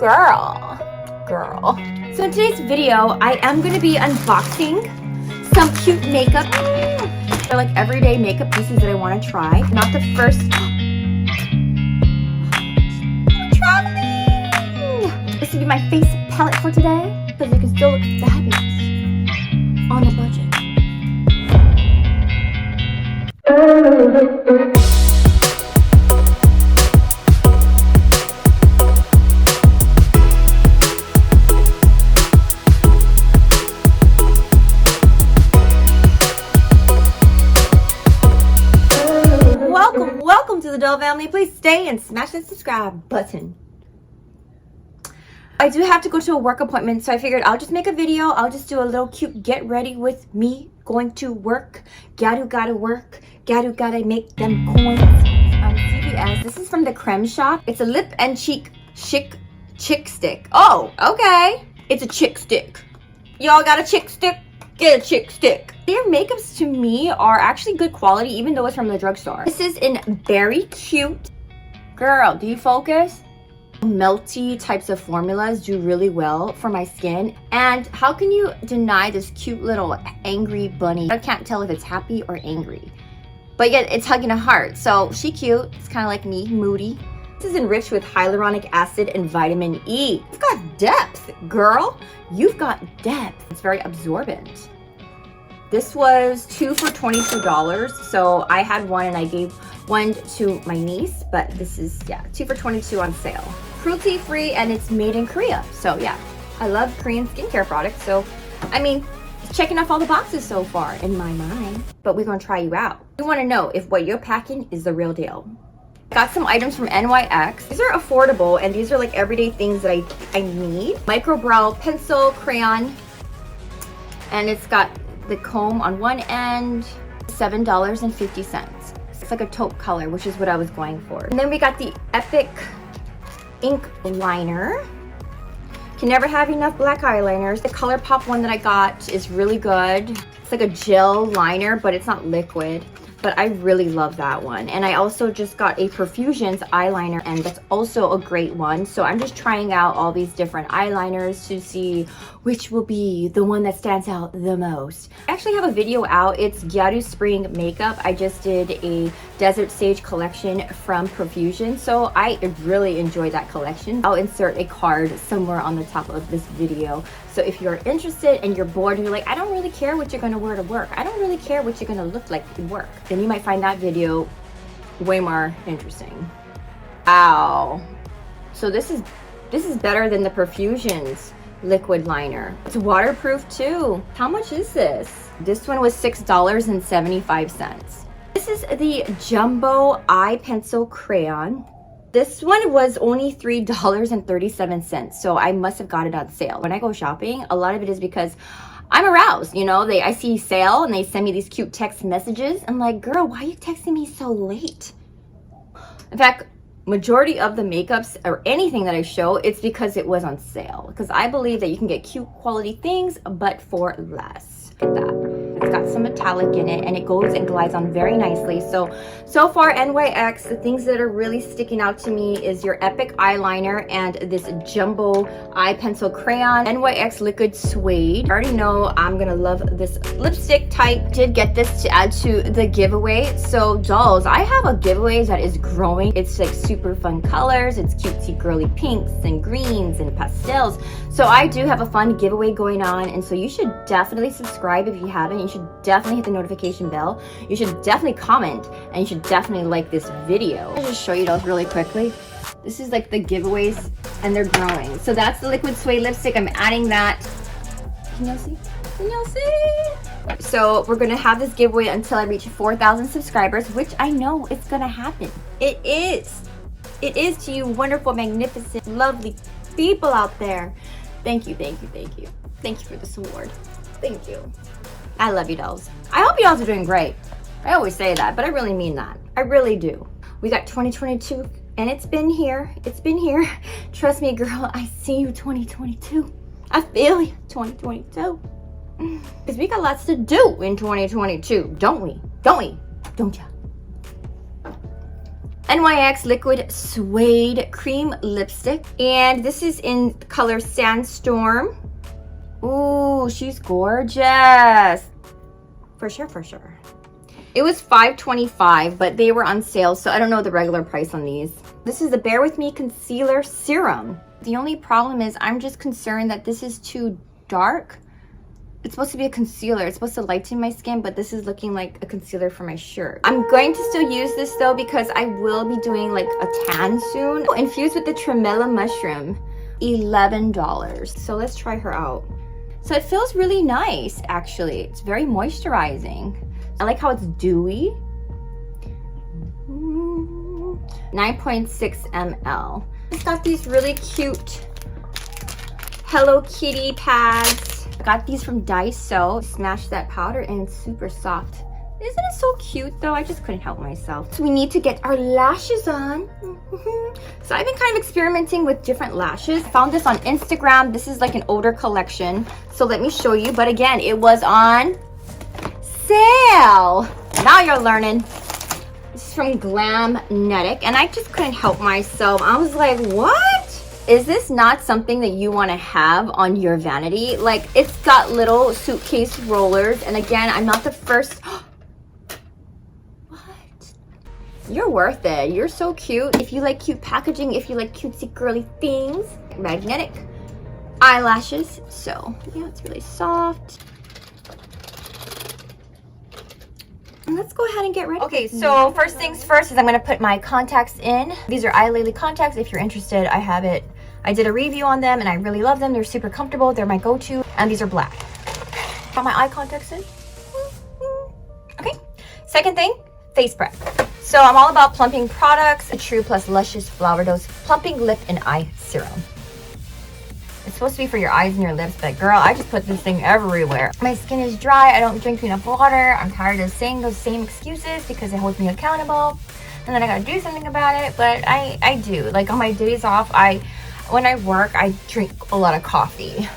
Girl. So in today's video, I am going to be unboxing some cute makeup. They're like everyday makeup pieces that I want to try. Not the first. I'm traveling. This will be my face palette for today because you can still look fabulous on a budget. Welcome to the Doll family. Please stay and smash that subscribe button. I do have to go to a work appointment, so I figured I'll just make a video. I'll just do a little cute get ready with me going to work. Gyaru gotta work. Gyaru gotta make them coins. CVS. This is from the Creme shop. It's a lip and cheek chick stick. Oh, okay. It's a chick stick. Y'all got a chick stick? Get a chick stick. Their makeups to me are actually good quality, even though it's from the drugstore. This is in very cute. Girl, do you focus? Melty types of formulas do really well for my skin. And how can you deny this cute little angry bunny? I can't tell if it's happy or angry, but yet it's hugging a heart. So she cute. It's kind of like me, moody. This is enriched with hyaluronic acid and vitamin E. It's got depth, girl. You've got depth. It's very absorbent. This was 2 for $22. So I had one and I gave one to my niece, but this is, yeah, 2 for $22 on sale. Cruelty free, and it's made in Korea. So yeah, I love Korean skincare products. So, I mean, it's checking off all the boxes so far in my mind, but we're gonna try you out. We wanna know if what you're packing is the real deal. Got some items from NYX. These are affordable, and these are like everyday things that I need. Micro brow pencil, crayon, and it's got the comb on one end, $7.50. It's like a taupe color, which is what I was going for. And then we got the Epic ink liner. Can never have enough black eyeliners. The ColourPop one that I got is really good. It's like a gel liner, but it's not liquid. But I really love that one. And I also just got a Profusions eyeliner, and that's also a great one. So I'm just trying out all these different eyeliners to see which will be the one that stands out the most. I actually have a video out. It's Gyaru Spring Makeup. I just did a Desert Sage collection from Profusion. So I really enjoyed that collection. I'll insert a card somewhere on the top of this video. So if you're interested and you're bored and you're like, I don't really care what you're gonna wear to work. I don't really care what you're gonna look like at work. Then you might find that video way more interesting. Ow. So this is better than the Profusions liquid liner. It's waterproof too. How much is this? This one was $6.75. This is the Jumbo Eye Pencil Crayon. This one was only $3.37, so I must have got it on sale. When I go shopping, a lot of it is because I'm aroused, you know? I see sale and they send me these cute text messages. I'm like, girl, why are you texting me so late? In fact, majority of the makeups or anything that I show, it's because it was on sale. Because I believe that you can get cute quality things, but for less. Look at that. It's got some metallic in it, and it goes and glides on very nicely. So far NYX, the things that are really sticking out to me is your Epic eyeliner and this Jumbo Eye Pencil Crayon. NYX Liquid Suede. I already know I'm gonna love this lipstick type. Did get this to add to the giveaway. So dolls, I have a giveaway that is growing. It's like super fun colors. It's cutesy girly pinks and greens and pastels. So I do have a fun giveaway going on, and so you should definitely subscribe if you haven't. You should definitely hit the notification bell. You should definitely comment, and you should definitely like this video. I'll just show you those really quickly. This is like the giveaways, and they're growing. So that's the Liquid Suede lipstick. I'm adding that. Can y'all see? Can y'all see? So we're gonna have this giveaway until I reach 4,000 subscribers, which I know it's gonna happen. It is. It is to you wonderful, magnificent, lovely people out there. Thank you, thank you, thank you. Thank you for this award. Thank you. I love you dolls. I hope you dolls are doing great. I always say that, but I really mean that. I really do. We got 2022, and it's been here. It's been here. Trust me, girl, I see you 2022. I feel you 2022. Because we got lots to do in 2022, don't we? Don't we? Don't ya? NYX Liquid Suede Cream Lipstick. And this is in color Sandstorm. Ooh, she's gorgeous. For sure, for sure. It was $5.25, but they were on sale, so I don't know the regular price on these. This is the Bare With Me Concealer Serum. The only problem is I'm just concerned that this is too dark. It's supposed to be a concealer. It's supposed to lighten my skin, but this is looking like a concealer for my shirt. I'm going to still use this though because I will be doing like a tan soon. Infused with the Tremella Mushroom, $11. So let's try her out. So it feels really nice, actually. It's very moisturizing. I like how it's dewy. 9.6 ml. It's got these really cute Hello Kitty pads. I got these from Daiso. Smash that powder and it's super soft. Isn't it so cute though? I just couldn't help myself. So we need to get our lashes on. So I've been kind of experimenting with different lashes. I found this on Instagram. This is like an older collection. So let me show you. But again, it was on sale. Now you're learning. This is from Glamnetic and I just couldn't help myself. I was like, what? Is this not something that you want to have on your vanity? Like, it's got little suitcase rollers. And again, I'm not the first. What? You're worth it. You're so cute. If you like cute packaging, if you like cutesy girly things. Magnetic eyelashes. So, yeah, it's really soft. And let's go ahead and get ready. Okay, so first things first is I'm going to put my contacts in. These are Eyelashes contacts. If you're interested, I have it. I did a review on them and I really love them. They're super comfortable. They're my go-to. And these are black. Got my eye contacts in. Okay. Second thing, face prep. So I'm all about plumping products. A True Plus Luscious Flower Dose Plumping Lip and Eye Serum. It's supposed to be for your eyes and your lips, but girl, I just put this thing everywhere. My skin is dry. I don't drink enough water. I'm tired of saying those same excuses because it holds me accountable. And then I gotta do something about it, but I do. Like on my days off, when I work, I drink a lot of coffee.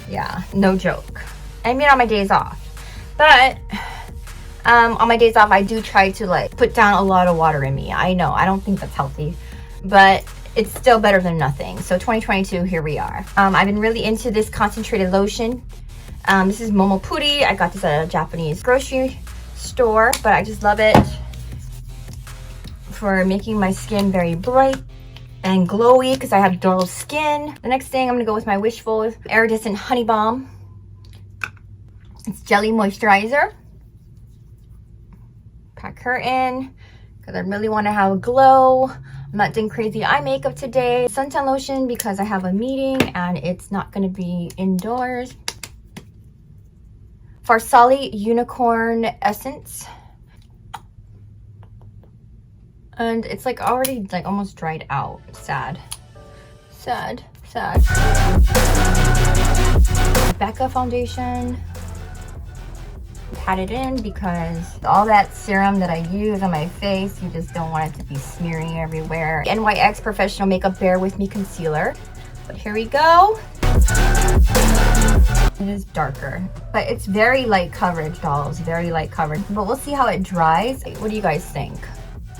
Yeah, no joke. I mean on my days off. But on my days off, I do try to like put down a lot of water in me. I know, I don't think that's healthy, but it's still better than nothing. So 2022, here we are. I've been really into this concentrated lotion. This is Momopuri. I got this at a Japanese grocery store, but I just love it for making my skin very bright and glowy because I have dull skin. The next thing I'm gonna go with my Wishful Iridescent Honey Balm. It's Jelly Moisturizer. Pack her in because I really want to have a glow. I'm not doing crazy eye makeup today. Suntan lotion because I have a meeting and it's not going to be indoors. Farsali Unicorn Essence. And it's like already like almost dried out. Sad. Sad. Sad. Becca foundation. Pat it in because all that serum that I use on my face, you just don't want it to be smearing everywhere. NYX Professional Makeup Bare With Me Concealer. But here we go. It is darker, but it's very light coverage, dolls. Very light coverage. But we'll see how it dries. What do you guys think?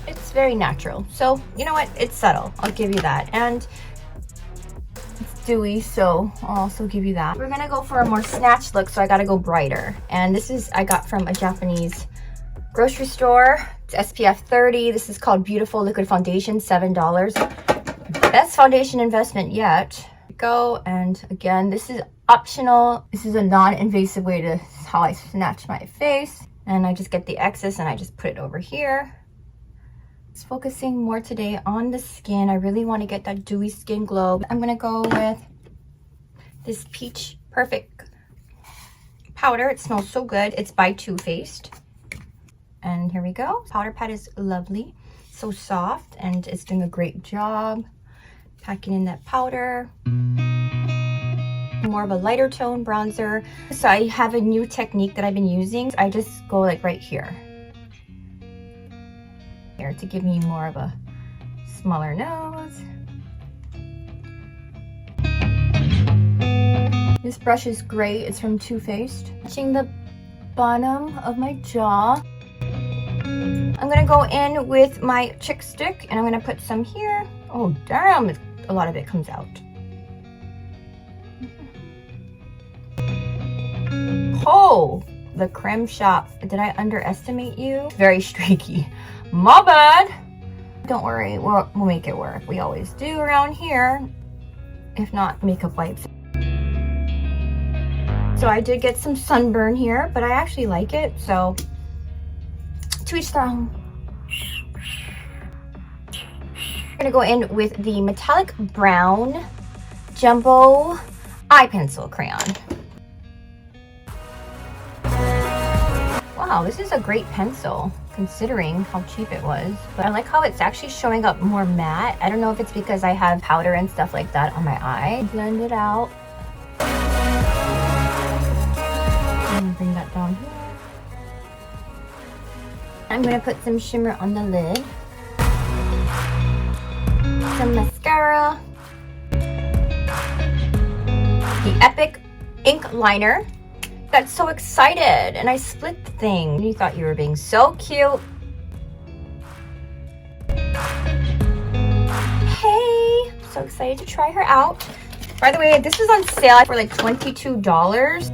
It's very natural. So, you know what? It's subtle. I'll give you that. And it's dewy, so I'll also give you that. We're gonna go for a more snatched look, so I gotta go brighter. And this is, I got from a Japanese grocery store. It's SPF 30. This is called Beautiful Liquid Foundation, $7. Best foundation investment yet. Go, and again, this is optional. This is a non-invasive way to how I snatch my face. And I just get the excess and I just put it over here. It's focusing more today on the skin. I really want to get that dewy skin glow. I'm gonna go with this Peach Perfect powder. It smells so good. It's by Too Faced. And here we go. Powder pad is lovely. So soft, and it's doing a great job packing in that powder. More of a lighter tone bronzer. So I have a new technique that I've been using. I just go like right here. Here to give me more of a smaller nose. This brush is great. It's from Too Faced. Touching the bottom of my jaw. I'm gonna go in with my chick stick and I'm gonna put some here. Oh damn, a lot of it comes out. Oh, the creme shop. Did I underestimate you? Very streaky. My bad. Don't worry, we'll make it work. We always do around here. If not, makeup wipes. So I did get some sunburn here, but I actually like it, so to each their own. I'm gonna go in with the metallic brown jumbo eye pencil crayon. Wow, this is a great pencil considering how cheap it was. But I like how it's actually showing up more matte. I don't know if it's because I have powder and stuff like that on my eye. Blend it out. And bring that down here. I'm gonna put some shimmer on the lid. Some mascara. The Epic ink liner. Got so excited and I split the thing. You thought you were being so cute. Hey, so excited to try her out. By the way, this was on sale for like $22.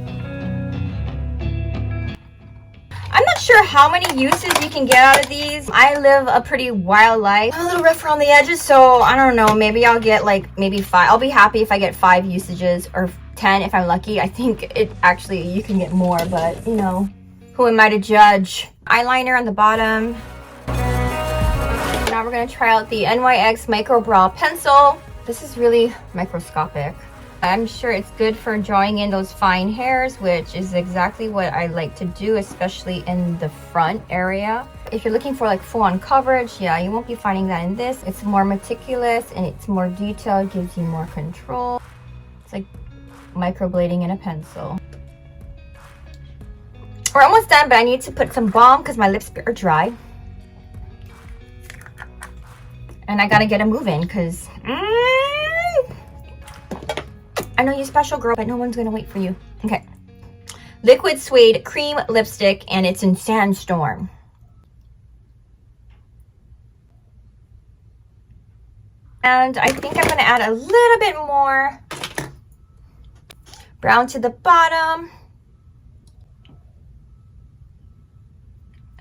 I'm not sure how many uses you can get out of these. I live a pretty wild life. I'm a little rough around the edges, so I don't know. Maybe I'll get like maybe 5. I'll be happy if I get 5 usages or 10 if I'm lucky. I think it actually, you can get more, but you know, who am I to judge? Eyeliner on the bottom. Now we're gonna try out the NYX Micro Brow Pencil. This is really microscopic. I'm sure it's good for drawing in those fine hairs, which is exactly what I like to do, especially in the front area. If you're looking for like full-on coverage, yeah, you won't be finding that in this. It's more meticulous and it's more detailed, gives you more control. It's like microblading in a pencil. We're almost done, but I need to put some balm because my lips are dry. And I gotta get a move in because I know you're special, girl, but no one's gonna wait for you. Okay. Liquid Suede Cream Lipstick, and it's in Sandstorm. And I think I'm gonna add a little bit more brown to the bottom.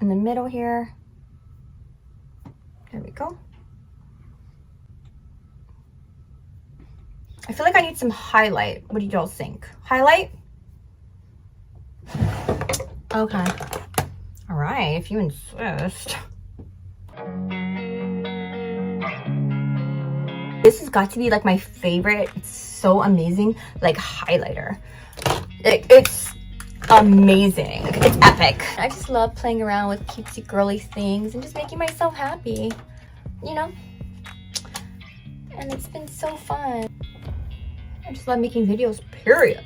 In the middle here. There we go. I feel like I need some highlight. What do you all think? Highlight? Okay. All right, if you insist. This has got to be like my favorite. It's so amazing. Like highlighter. It's amazing. It's epic. I just love playing around with cutesy girly things and just making myself happy. You know? And it's been so fun. I just love making videos, period.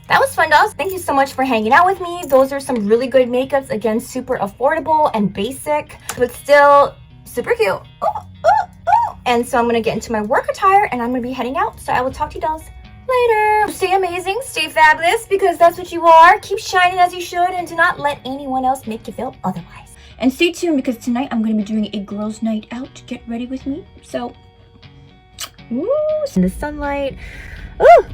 That was fun, dolls. Thank you so much for hanging out with me. Those are some really good makeups. Again, super affordable and basic, but still super cute. Ooh, ooh, ooh. And so I'm going to get into my work attire and I'm going to be heading out. So I will talk to you dolls later. Stay amazing, stay fabulous, because that's what you are. Keep shining as you should and do not let anyone else make you feel otherwise. And stay tuned because tonight I'm going to be doing a girls' night out. Get ready with me. So... ooh, in the sunlight. Ooh,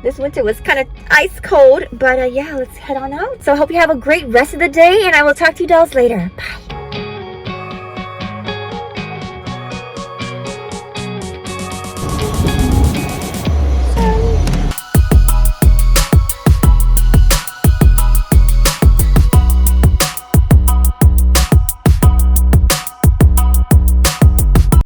this winter was kind of ice cold, but yeah, let's head on out. So I hope you have a great rest of the day, and I will talk to you dolls later. Bye.